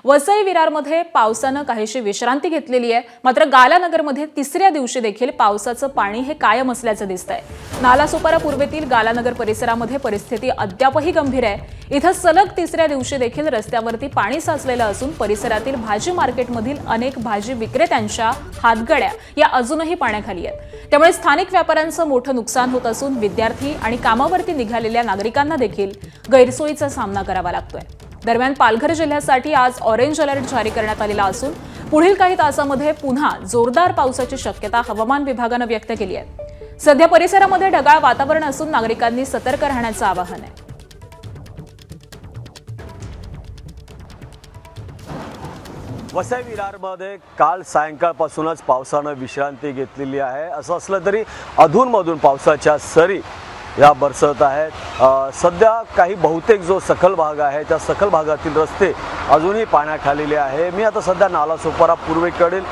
वसई विरारमध्ये पावसानं काहीशी विश्रांती घेतलेली आहे, मात्र गालानगरमध्ये तिसऱ्या दिवशी देखील पावसाचं पाणी हे कायम असल्याचं दिसतंय। नालासोपारा पूर्वेतील गालानगर परिसरामध्ये परिस्थिती अद्यापही गंभीर आहे। इथं सलग तिसऱ्या दिवशी देखील रस्त्यावरती पाणी साचलेलं असून परिसरातील भाजी मार्केटमधील अनेक भाजी विक्रेत्यांच्या हातगाड्या या अजूनही पाण्याखाली आहेत। त्यामुळे स्थानिक व्यापाऱ्यांचं मोठं नुकसान होत असून विद्यार्थी आणि कामावरती निघालेल्या नागरिकांना देखील गैरसोयीचा सामना करावा लागतोय। दरम्यान पालघर जिल्ह्यासाठी आज ऑरेंज अलर्ट जारी करण्यात आलेला असून पुढील काही तासांमध्ये पुन्हा जोरदार पावसाची शक्यता हवामान विभागानं व्यक्त केली आहे। सध्या परिसरामध्ये ढगाळ वातावरण असून नागरिकांनी सतर्क राहण्याचं आवाहन आहे। वसई विरारमध्ये काल सायंकाळपासूनच पावसानं विश्रांती घेतलेली आहे। असं असलं तरी अधूनमधून पावसाच्या सरी या बरसत आहेत। सध्या काही बहुतेक जो सखल भाग आहे त्या सखल भागातील रस्ते अजूनही पाण्याखाली आहे। मी आता सध्या नालासोपारा पूर्वेकडील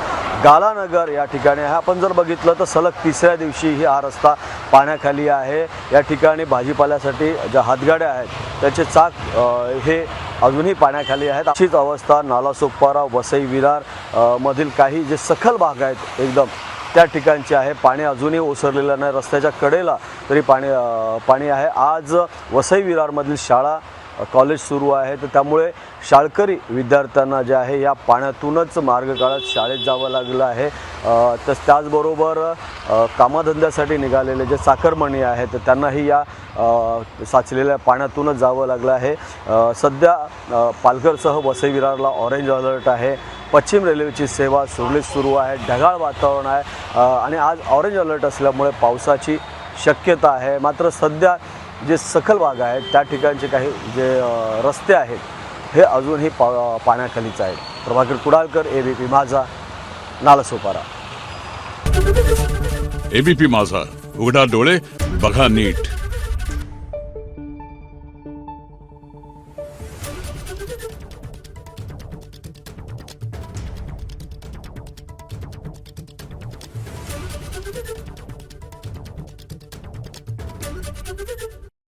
गालानगर या ठिकाणी आहे। आपण जर बघितलं तर सलग तिसऱ्या दिवशीही हा रस्ता पाण्याखाली आहे। या ठिकाणी भाजीपाल्यासाठी ज्या हातगाड्या आहेत त्याचे चाक हे अजूनही पाण्याखाली आहेत। अशीच अवस्था नालासोपारा वसई विरार मधील काही जे सखल भाग आहेत एकदम त्या ठिकाणचे आहे। पाणी अजूनही ओसरलेलं नाही, रस्त्याच्या कडेला तरी पाणी आहे। आज वसई विरारमधील शाळा कॉलेज सुरू आहे, तर त्यामुळे शाळकरी विद्यार्थ्यांना जे आहे या पाण्यातूनच मार्ग काढत शाळेत जावं लागलं आहे। तर त्याचबरोबर कामधंद्यासाठी निघालेले जे चाकरमणी आहेत तर त्यांनाही या साचलेल्या पाण्यातूनच जावं लागलं आहे। सध्या पालघरसह वसई विरारला ऑरेंज अलर्ट आहे। पश्चिम रेल्वेची सेवा सुरळीत सुरू आहे। ढगाळ वातावरण आहे आणि आज ऑरेंज अलर्ट असल्यामुळे पावसाची शक्यता आहे। मात्र सध्या जे सखल भाग आहेत त्या ठिकाणचे काही जे रस्ते आहेत हे अजूनही पाण्याखालीच आहेत। प्रभाकर कुडाळकर, एबीपी माझा, नालासोपारा। एबीपी माझा, उघडा डोळे बघा नीट। Thank you.